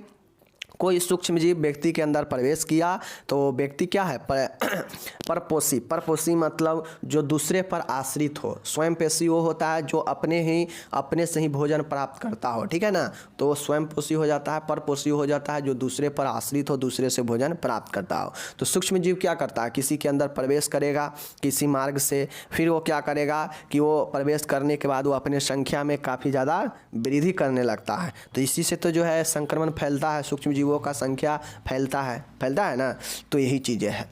कोई सूक्ष्म जीव व्यक्ति के अंदर प्रवेश किया तो व्यक्ति क्या है, परपोषी। परपोषी मतलब जो दूसरे पर आश्रित हो। स्वयं पोषी वो होता है जो अपने से ही भोजन प्राप्त करता हो, ठीक है ना, तो स्वयं पोषी हो जाता है। परपोषी हो जाता है जो दूसरे पर आश्रित हो, दूसरे से भोजन प्राप्त करता हो। तो सूक्ष्म जीव क्या करता है, किसी के अंदर प्रवेश करेगा किसी मार्ग से, फिर वो क्या करेगा कि वो प्रवेश करने के बाद वो अपने संख्या में काफ़ी ज़्यादा वृद्धि करने लगता है। तो इसी से तो जो है संक्रमण फैलता है, सूक्ष्म जीवों का संख्या फैलता है ना। तो यही चीज़ें हैं।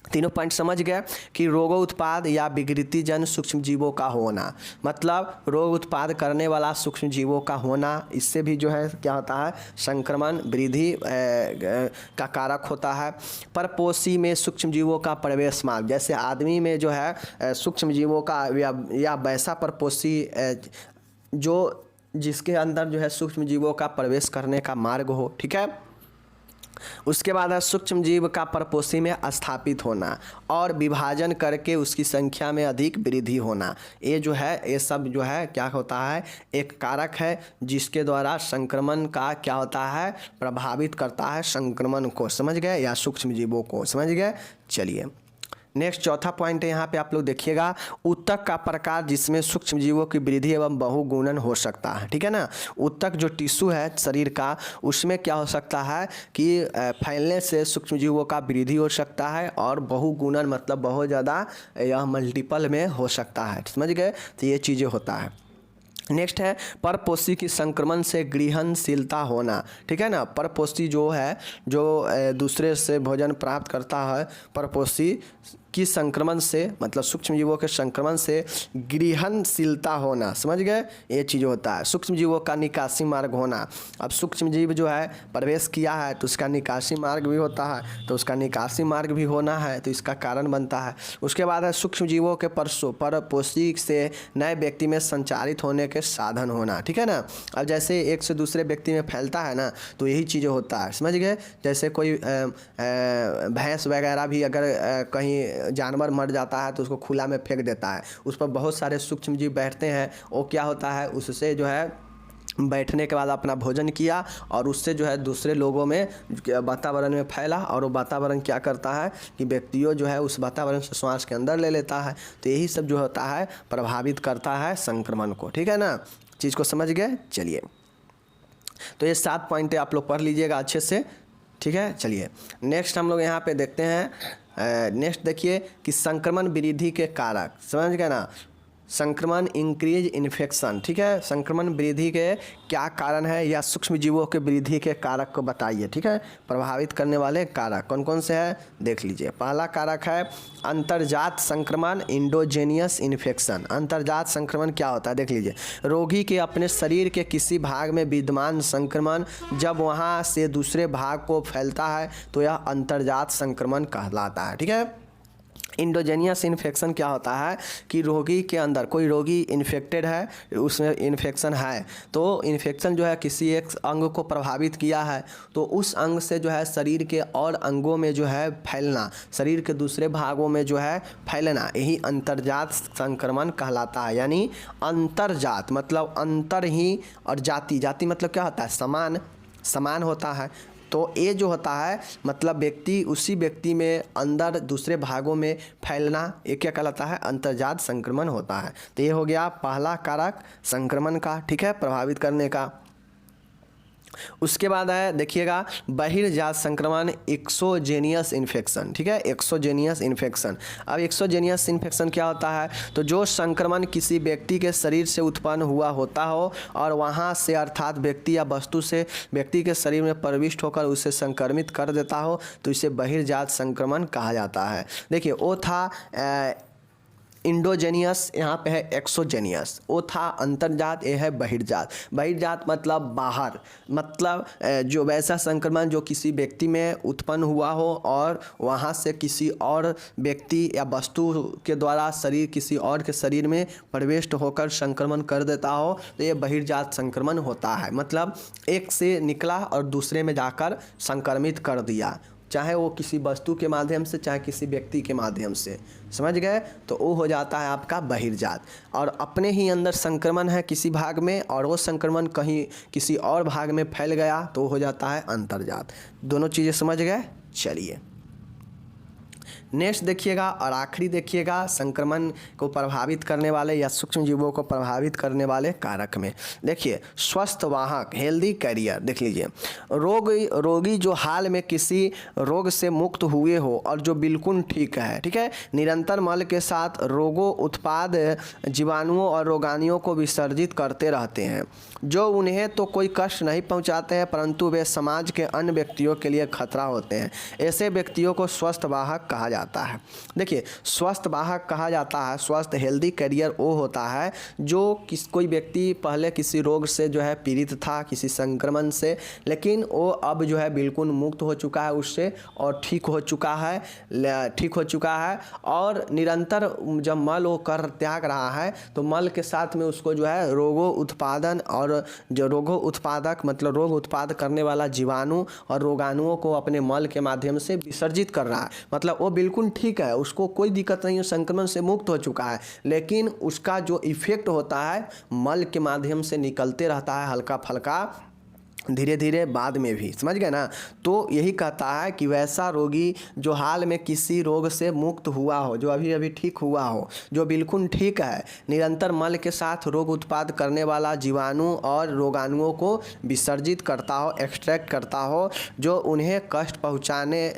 तीनों पॉइंट समझ गए कि रोगों उत्पाद या विकृति जन सूक्ष्म जीवों का होना, मतलब रोग उत्पाद करने वाला सूक्ष्म जीवों का होना, इससे भी जो है क्या होता है, संक्रमण वृद्धि का कारक होता है। परपोषी में सूक्ष्म जीवों का प्रवेश मार्ग, जैसे आदमी में जो है सूक्ष्म जीवों का या वैसा परपोषी जो जिसके अंदर जो है सूक्ष्म जीवों का प्रवेश करने का मार्ग हो, ठीक है। उसके बाद है सूक्ष्म जीव का परपोषी में स्थापित होना और विभाजन करके उसकी संख्या में अधिक वृद्धि होना। ये जो है ये सब जो है क्या होता है, एक कारक है जिसके द्वारा संक्रमण का क्या होता है, प्रभावित करता है संक्रमण को। समझ गए, या सूक्ष्म जीवों को, समझ गए। चलिए नेक्स्ट चौथा पॉइंट है, यहाँ पे आप लोग देखिएगा, ऊतक का प्रकार जिसमें सूक्ष्म जीवों की वृद्धि एवं बहुगुणन हो सकता है, ठीक है ना। ऊतक जो टिश्यू है शरीर का, उसमें क्या हो सकता है कि फैलने से सूक्ष्म जीवों का वृद्धि हो सकता है और बहुगुणन मतलब बहुत ज़्यादा यह मल्टीपल में हो सकता है। समझ गए, तो ये चीज़ें होता है। नेक्स्ट है परपोषी की संक्रमण से ग्रहणशीलता होना, ठीक है ना। परपोषी जो है जो दूसरे से भोजन प्राप्त करता है, परपोषी की संक्रमण से मतलब सूक्ष्म जीवों के संक्रमण से ग्रहणशीलता होना। समझ गए, ये चीज़ होता है। सूक्ष्म जीवों का निकासी मार्ग होना, अब सूक्ष्म जीव जो है प्रवेश किया है तो उसका निकासी मार्ग भी होता है, तो उसका निकासी मार्ग भी होना है, तो इसका कारण बनता है। उसके बाद है सूक्ष्म जीवों के परपोषी से नए व्यक्ति में संचारित होने के साधन होना, ठीक है ना। अब जैसे एक से दूसरे व्यक्ति में फैलता है ना, तो यही चीज़ें होता है। समझ गए, जैसे कोई भैंस वगैरह भी अगर कहीं जानवर मर जाता है तो उसको खुला में फेंक देता है, उस पर बहुत सारे सूक्ष्म जीव बैठते हैं, वो क्या होता है, उससे जो है बैठने के बाद अपना भोजन किया और उससे जो है दूसरे लोगों में वातावरण में फैला, और वो वातावरण क्या करता है कि व्यक्तियों जो है उस वातावरण से श्वास के अंदर ले लेता है। तो यही सब जो होता है प्रभावित करता है संक्रमण को, ठीक है ना। चीज़ को समझ गए। चलिए तो ये 7 पॉइंट आप लोग पढ़ लीजिएगा अच्छे से, ठीक है। चलिए नेक्स्ट हम लोग यहाँ पे देखते हैं। नेक्स्ट देखिए कि संक्रमण वृद्धि के कारक, समझ गए ना। संक्रमण इंक्रीज इन्फेक्शन, ठीक है। संक्रमण वृद्धि के क्या कारण है, या सूक्ष्म जीवों के वृद्धि के कारक को बताइए, ठीक है। प्रभावित करने वाले कारक कौन कौन से हैं देख लीजिए। पहला कारक है अंतर्जात संक्रमण, इंडोजेनियस इन्फेक्शन। अंतर्जात संक्रमण क्या होता है देख लीजिए, रोगी के अपने शरीर के किसी भाग में विद्यमान संक्रमण जब वहाँ से दूसरे भाग को फैलता है तो यह अंतर्जात संक्रमण कहलाता है, ठीक है। इंडोजेनियस इन्फेक्शन क्या होता है कि रोगी के अंदर, कोई रोगी इन्फेक्टेड है, उसमें इन्फेक्शन है, तो इन्फेक्शन जो है किसी एक अंग को प्रभावित किया है, तो उस अंग से जो है शरीर के और अंगों में जो है फैलना, शरीर के दूसरे भागों में जो है फैलना, यही अंतर्जात संक्रमण कहलाता है। यानी अंतर्जात मतलब अंतर ही, और जाति, जाति मतलब क्या होता है, समान होता है। तो ये जो होता है मतलब व्यक्ति, उसी व्यक्ति में अंदर दूसरे भागों में फैलना, ये क्या कहलाता है, अंतर्जात संक्रमण होता है। तो ये हो गया पहला कारक संक्रमण का, ठीक है, प्रभावित करने का। उसके बाद है देखिएगा बहिर्जात संक्रमण, एक्सोजेनियस इन्फेक्शन, ठीक है, एक्सोजेनियस इन्फेक्शन। अब एक्सोजेनियस इन्फेक्शन क्या होता है, तो जो संक्रमण किसी व्यक्ति के शरीर से उत्पन्न हुआ होता हो और वहाँ से अर्थात व्यक्ति या वस्तु से व्यक्ति के शरीर में प्रविष्ट होकर उसे संक्रमित कर देता हो, तो इसे बहिर्जात संक्रमण कहा जाता है। देखिए वो था इंडोजेनियस, यहाँ पे है एक्सोजेनियस। वो था अंतर्जात, ये है बहिर्जात। बहिर्जात मतलब बाहर, मतलब जो वैसा संक्रमण जो किसी व्यक्ति में उत्पन्न हुआ हो और वहाँ से किसी और व्यक्ति या वस्तु के द्वारा शरीर किसी और के शरीर में प्रवेश होकर संक्रमण कर देता हो, तो ये बहिर्जात संक्रमण होता है। मतलब एक से निकला और दूसरे में जाकर संक्रमित कर दिया, चाहे वो किसी वस्तु के माध्यम से चाहे किसी व्यक्ति के माध्यम से, समझ गए। तो वो हो जाता है आपका बहिर्जात। और अपने ही अंदर संक्रमण है किसी भाग में और वो संक्रमण कहीं किसी और भाग में फैल गया तो वो हो जाता है अंतर्जात। दोनों चीज़ें समझ गए। चलिए नेक्स्ट देखिएगा और आखिरी देखिएगा संक्रमण को प्रभावित करने वाले या सूक्ष्म जीवों को प्रभावित करने वाले कारक में। देखिए स्वस्थ वाहक, हेल्दी कैरियर, देख लीजिए रोगी जो हाल में किसी रोग से मुक्त हुए हो और जो बिल्कुल ठीक है, निरंतर मल के साथ रोगों उत्पाद जीवाणुओं और रोगाणुओं को विसर्जित करते रहते हैं, जो उन्हें तो कोई कष्ट नहीं पहुंचाते हैं परंतु वे समाज के अन्य व्यक्तियों के लिए खतरा होते हैं। ऐसे व्यक्तियों को स्वस्थ वाहक कहा जाता है। देखिए स्वस्थ वाहक कहा जाता है, स्वस्थ हेल्दी कैरियर वो होता है जो कोई व्यक्ति पहले किसी रोग से जो है पीड़ित था, किसी संक्रमण से, लेकिन वो अब जो है बिल्कुल मुक्त हो चुका है उससे और ठीक हो चुका है और निरंतर जब मल वो कर त्याग रहा है तो मल के साथ में उसको जो है रोगों उत्पादन और जो रोगों उत्पादक मतलब रोग उत्पाद करने वाला जीवाणु और रोगाणुओं को अपने मल के माध्यम से विसर्जित कर रहा है। मतलब वो बिल्कुल ठीक है, उसको कोई दिक्कत नहीं है, संक्रमण से मुक्त हो चुका है, लेकिन उसका जो इफेक्ट होता है मल के माध्यम से निकलते रहता है हल्का फल्का धीरे धीरे बाद में भी, समझ गए ना। तो यही कहता है कि वैसा रोगी जो हाल में किसी रोग से मुक्त हुआ हो, जो अभी अभी ठीक हुआ हो, जो बिल्कुल ठीक है, निरंतर मल के साथ रोग उत्पाद करने वाला जीवाणु और रोगाणुओं को विसर्जित करता हो, एक्सट्रैक्ट करता हो, जो उन्हें कष्ट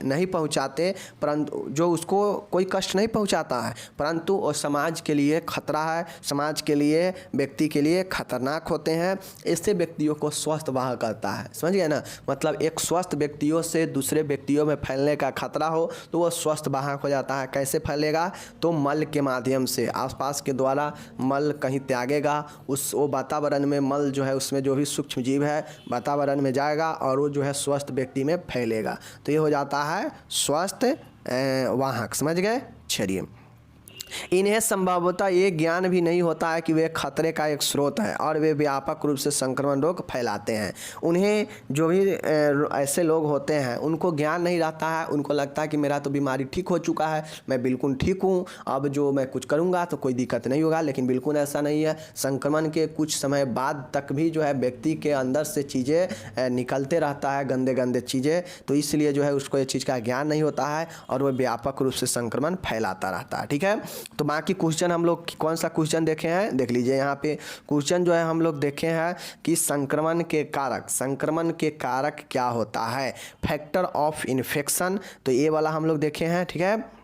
नहीं पहुंचाते परंतु जो उसको कोई कष्ट नहीं पहुंचाता है परंतु वो समाज के लिए खतरा है, समाज के लिए व्यक्ति के लिए खतरनाक होते हैं। ऐसे व्यक्तियों को स्वस्थ वाहक है, समझ गए ना। मतलब एक स्वस्थ व्यक्तियों से दूसरे व्यक्तियों में फैलने का खतरा हो तो वो स्वस्थ वाहक हो जाता है। कैसे फैलेगा? तो मल के माध्यम से, आसपास के द्वारा मल कहीं त्यागेगा, वो वातावरण में मल जो है उसमें जो भी सूक्ष्म जीव है वातावरण में जाएगा और वो जो है स्वस्थ व्यक्ति में फैलेगा। तो ये हो जाता है स्वस्थ वाहक, समझ गए। चलिए इन्हें संभवतः ये ज्ञान भी नहीं होता है कि वे खतरे का एक स्रोत है और वे व्यापक रूप से संक्रमण रोग फैलाते हैं। उन्हें जो भी ऐसे लोग होते हैं उनको ज्ञान नहीं रहता है, उनको लगता है कि मेरा तो बीमारी ठीक हो चुका है, मैं बिल्कुल ठीक हूँ, अब जो मैं कुछ करूँगा तो कोई दिक्कत नहीं होगा, लेकिन बिल्कुल ऐसा नहीं है। संक्रमण के कुछ समय बाद तक भी जो है व्यक्ति के अंदर से चीज़ें निकलते रहता है, गंदे गंदे चीज़ें, तो इसलिए जो है उसको ये चीज़ का ज्ञान नहीं होता है और वह व्यापक रूप से संक्रमण फैलाता रहता है। ठीक है, तो बाकी क्वेश्चन हम लोग कौन सा क्वेश्चन देखे हैं देख लीजिए। यहाँ पे क्वेश्चन जो है हम लोग देखे हैं कि संक्रमण के कारक क्या होता है, फैक्टर ऑफ इन्फेक्शन, तो ये वाला हम लोग देखे हैं। ठीक है,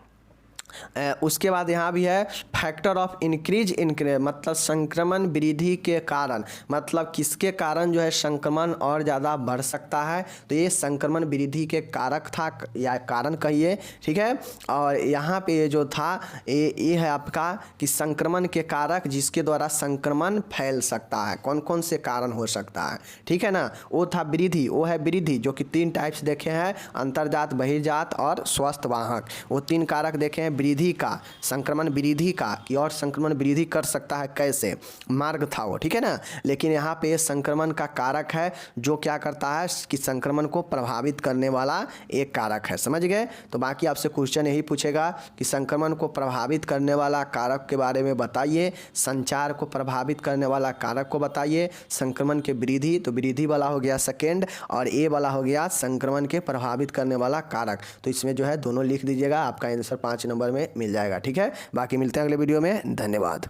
उसके बाद यहाँ भी है फैक्टर ऑफ इंक्रीज मतलब संक्रमण वृद्धि के कारण, मतलब किसके कारण जो है संक्रमण और ज़्यादा बढ़ सकता है, तो ये संक्रमण वृद्धि के कारक था या कारण कहिए। ठीक है, और यहाँ पे ये जो था ये है आपका कि संक्रमण के कारक जिसके द्वारा संक्रमण फैल सकता है, कौन कौन से कारण हो सकता है। ठीक है ना, वो था वृद्धि, वो है वृद्धि जो कि 3 टाइप्स देखे हैं, अंतर्जात, बहिर्जात और स्वस्थ वाहक। वो 3 कारक देखे हैं, वृद्धि का, संक्रमण वृद्धि का कि और संक्रमण वृद्धि कर सकता है कैसे, मार्ग था वो। ठीक है ना, लेकिन यहाँ पे संक्रमण का कारक है जो क्या करता है कि संक्रमण को प्रभावित करने वाला एक कारक है, समझ गए। तो बाकी आपसे क्वेश्चन यही पूछेगा कि संक्रमण को प्रभावित करने वाला कारक के बारे में बताइए, संचार को प्रभावित करने वाला कारक को बताइए, संक्रमण के वृद्धि, तो वृद्धि वाला हो गया सेकेंड और ए वाला हो गया संक्रमण के प्रभावित करने वाला कारक। तो इसमें जो है दोनों लिख दीजिएगा, आपका आंसर 5 नंबर में मिल जाएगा। ठीक है, बाकी मिलते हैं अगले वीडियो में, धन्यवाद।